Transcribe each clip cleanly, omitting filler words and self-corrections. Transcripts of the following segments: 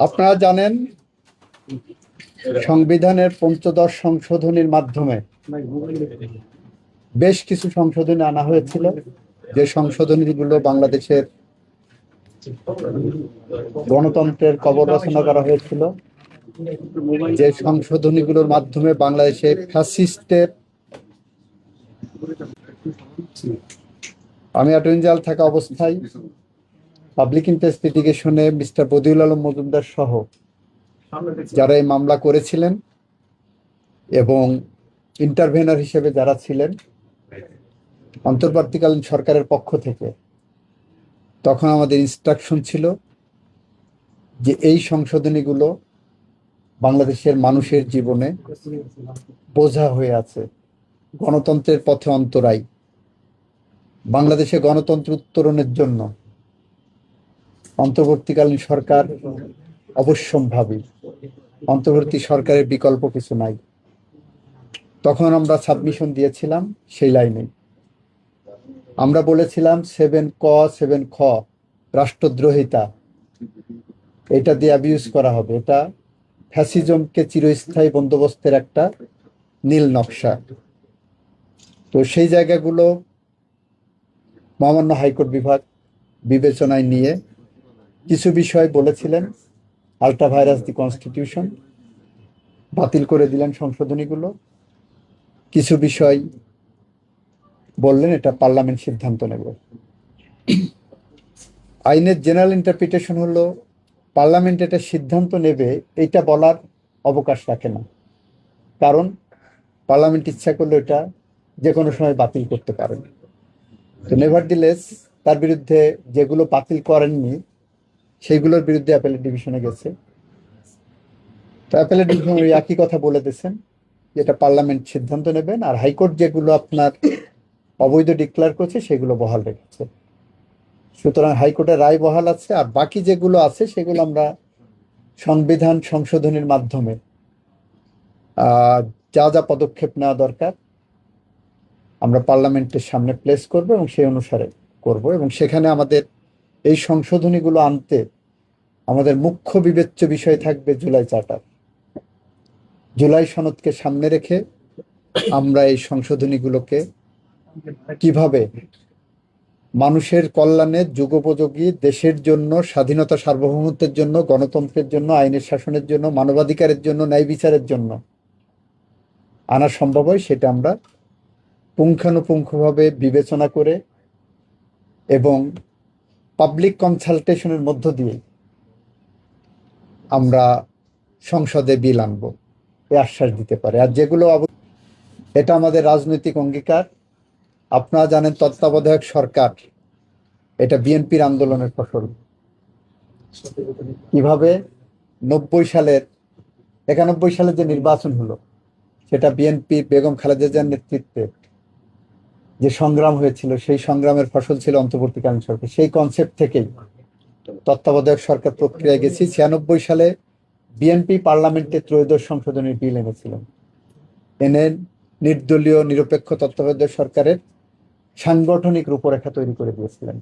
আপনারা জানেন সংবিধানের ৫ম সংশোধনীর মাধ্যমে বেশ কিছু সংশোধনী আনা হয়েছিল, যে সংশোধনীগুলো বাংলাদেশের গণতন্ত্রের কবর রচনা করা হয়েছিল, যে সংশোধনীগুলোর মাধ্যমে বাংলাদেশে ফ্যাসিস্টের আমি অ্যাটর্নি জেনারেল থাকা অবস্থায় পাবলিক ইন্টারেস্ট লিটিগেশনে মিস্টার বদিউল আলম মজুমদার সহ যারা এই মামলা করেছিলেন এবং ইন্টারভেনার হিসেবে যারা ছিলেন অন্তর্বর্তীকালীন সরকারের পক্ষ থেকে, তখন আমাদের ইনস্ট্রাকশন ছিল যে এই সংশোধনীগুলো বাংলাদেশের মানুষের জীবনে বোঝা হয়ে আছে, গণতন্ত্রের পথে অন্তরায়, বাংলাদেশে গণতন্ত্র উত্তরণের জন্য অন্তর্বর্তীকালীন সরকার অবশ্যম্ভাবী, অন্তর্বর্তী সরকারের বিকল্প কিছু নাই। তখন আমরা সাবমিশন দিয়েছিলাম সেই লাইনে। আমরা বলেছিলাম 7ক 7খ রাষ্ট্রদ্রোহিতা, এটা দিয়ে অ্যাবিউজ করা হবে, এটা ফ্যাসিজমকে চিরস্থায়ী বন্দোবস্তের একটা নীল নকশা। তো সেই জায়গাগুলো মহামান্য হাইকোর্ট বিভাগ বিবেচনায় নিয়ে কিছু বিষয় বলেছিলেন, আল্ট্রা ভাইরাস দি কনস্টিটিউশন, বাতিল করে দিলেন সংশোধনীগুলো। কিছু বিষয় বললেন এটা পার্লামেন্ট সিদ্ধান্ত নেবে। আইনের জেনারেল ইন্টারপ্রিটেশন হলো পার্লামেন্ট এটা সিদ্ধান্ত নেবে, এইটা বলার অবকাশ রাখে না, কারণ পার্লামেন্ট ইচ্ছা করলে এটা যে কোনো সময় বাতিল করতে পারেন। তো নেভারদিলেস তার বিরুদ্ধে যেগুলো বাতিল করেননি সেইগুলোর বিরুদ্ধে অ্যাপেলেট ডিভিশনে গেছে। তো অ্যাপেলেট ডিভিশন ওই একই কথা বলে দিয়েছেন, যেটা পার্লামেন্ট সিদ্ধান্ত নেবেন, আর হাইকোর্ট যেগুলো আপনার অবৈধ ডিক্লেয়ার করছে সেগুলো বহাল রেখেছে। সুতরাং হাইকোর্টের রায় বহাল আছে, আর বাকি যেগুলো আছে সেগুলো আমরা সংবিধান সংশোধনীর মাধ্যমে যা যা পদক্ষেপ নেওয়া দরকার আমরা পার্লামেন্টের সামনে প্লেস করব এবং সেই অনুসারে করব। এবং সেখানে আমাদের এই সংশোধনীগুলো আনতে আমাদের মুখ্য বিবেচ্য বিষয় থাকবে জুলাই চার্টার। জুলাই সনদকে সামনে রেখে আমরা এই সংশোধনীগুলোকে কিভাবে মানুষের কল্যাণে, যুগোপযোগী, দেশের জন্য, স্বাধীনতা সার্বভৌমত্বের জন্য, গণতন্ত্রের জন্য, আইনের শাসনের জন্য, মানবাধিকারের জন্য, ন্যায় বিচারের জন্য আনা সম্ভব হয়, সেটা আমরা পুঙ্খানুপুঙ্খভাবে বিবেচনা করে এবং পাবলিক কনসালটেশনের মধ্য দিয়ে আমরা সংসদে বিল আনবো, এ আশ্বাস দিতে পারে। আর যেগুলো এটা আমাদের রাজনৈতিক অঙ্গীকার। আপনারা জানেন তত্ত্বাবধায়ক সরকার এটা বিএনপির আন্দোলনের ফসল। কিভাবে 91 সালের যে নির্বাচন হলো সেটা বিএনপি বেগম খালেদা জিয়ার নেতৃত্বে যে সংগ্রাম হয়েছিল, সেই সংগ্রামের ফসল ছিল অন্তর্বর্তীকালীন সরকার। সেই কনসেপ্ট থেকেই তত্ত্বাবধায়ক সরকার প্রক্রিয়ায় গেছি। 96 সালে বিএনপি পার্লামেন্টে ত্রয়োদশ সংশোধনীর বিল এনেছিলেন, এনে নির্দলীয় নিরপেক্ষ তত্ত্বাবধায়ক সরকারের সাংগঠনিক রূপরেখা তৈরি করে দিয়েছিলেন।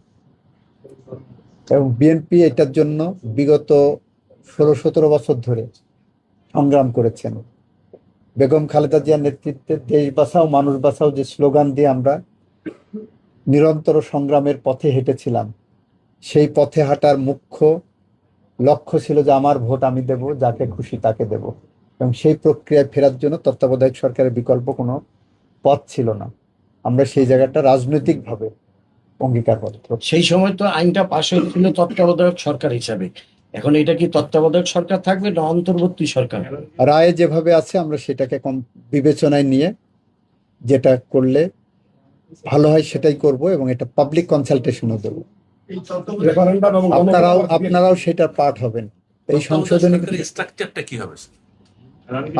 এবং বিএনপি এটার জন্য বিগত 16-17 বছর ধরে সংগ্রাম করেছেন। বেগম খালেদা জিয়ার নেতৃত্বে দেশ বাঁচাও মানুষ বাঁচাও যে স্লোগান দিয়ে আমরা নিরন্তর সংগ্রামের পথে হেঁটেছিলাম, সেই পথে হাঁটার মুখ্য লক্ষ্য ছিল যে আমার ভোট আমি দেব, যাকে খুশি তাকে দেব। এবং সেই প্রক্রিয়ায় ফেরার জন্য তত্ত্বাবধায়ক সরকারের বিকল্প কোনো পথ ছিল না। আমরা সেই জায়গাটা রাজনৈতিকভাবে অঙ্গীকারবদ্ধ। সেই সময় তো আইনটা পাশ হয়েছিল তত্ত্বাবধায়ক সরকার হিসাবে, এখন এটা কি তত্ত্বাবধায়ক সরকার থাকবে না অন্তর্বর্তী সরকার? রায়ে যেভাবে আছে আমরা সেটাকে বিবেচনায় নিয়ে যেটা করলে ভালো হয় সেটাই করব, এবং এটা পাবলিক কনসালটেশনও দেব। আপনারাও সেটার পার্ট হবেন। এই সংশোধনী স্ট্রাকচারটা কি হবে?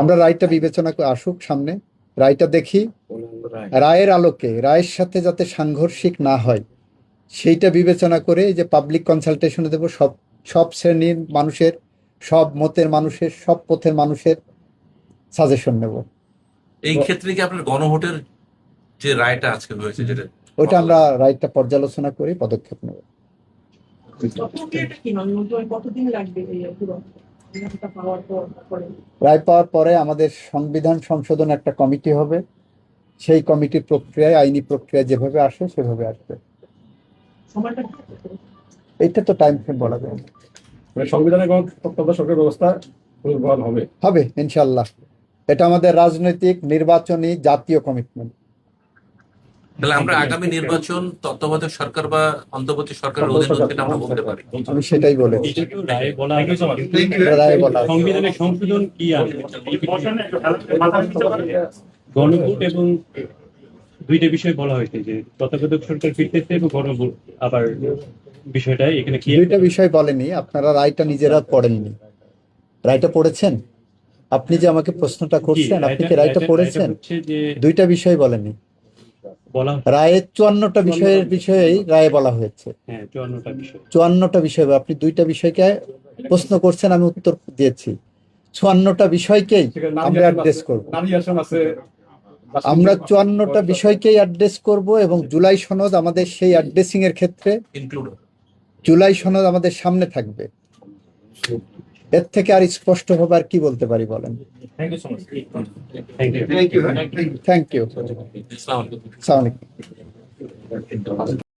আমরা রায়টা বিবেচনা করে আসুক সামনে, রায়টা দেখি, রায়ের আলোকে রায়ের সাথে যাতে সাংঘর্ষিক না হয় সেইটা বিবেচনা করে যে পাবলিক কনসালটেশনে দেবো, সব সব শ্রেণীর মানুষের, সব মতের মানুষের, সব পথের মানুষের সাজেশন নেব। এই ক্ষেত্রে কি আপনার গণভোটের যে রায়টা আজকে হয়েছে, যেটা ওটা আমরা রায়টা পর্যালোচনা করে পদক্ষেপ নেব। প্রক্রিয়াটা কি মানে কতদিন লাগবে এই পুরো নিয়মটা পাওয়ার পরে? রায় পাওয়ার পরে আমাদের সংবিধান সংশোধন একটা কমিটি হবে, সেই কমিটির প্রক্রিয়ায়, আইনি প্রক্রিয়া যেভাবে আসে সেভাবে আসবে। সময়টা এইটা তো টাইম ফ্রেম বলা যায় না। মানে সংবিধানের কোনো তত্ত্বাবধায়ক সরকার ব্যবস্থা পুনর্বহাল হবে। হবে ইনশাল্লাহ, এটা আমাদের রাজনৈতিক নির্বাচনী জাতীয় কমিটমেন্ট। তাহলে আমরা আগামী নির্বাচন তত্ত্বাবধায়ক সরকার বা অন্তর্বর্তী সরকারের অধীন সেটা আমরা বলতে পারি। আমি সেটাই বলেছি, এটা তো রায়ে বলা আছে। রায়ে বলা আছে। সংবিধানের সংশোধন কি আছে? গণভোট এবং দুইটা বিষয় বলা হয়েছে, যে তত্ত্বাবধায়ক সরকার ফিরতেছে এবং গণভোট। আবার বিষয়টা এখানে কি? দুইটা বিষয় বলেনি, আপনারা রায়টা নিজেরা পড়েননি। রায়টা পড়েছেন? আপনি যে আমাকে প্রশ্নটা করছেন, আপনি কি রায়টা পড়েছেন? হচ্ছে যে দুইটা বিষয় বলেনি, বলা, রায়ের 54টা বিষয়ের বিষয়েই রায়ে বলা হয়েছে। হ্যাঁ 54টা বিষয়। 54টা বিষয়, আপনি দুইটা বিষয়কে প্রশ্ন করছেন, আমি উত্তর দিয়েছি। 54টা বিষয়কেই আমরা অ্যাড্রেস করব। নারী আসন আছে, আমরা 54টা বিষয়কেই অ্যাড্রেস করব, এবং জুলাই সনদ আমাদের সেই অ্যাড্রেসিং এর ক্ষেত্রে, ইনক্লুড জুলাই সনদ আমাদের সামনে থাকবে। এর থেকে আর স্পষ্টভাবে আর কি বলতে পারি বলেন? Thank you so much. Thank you. ইসলাম আসসালামু আলাইকুম।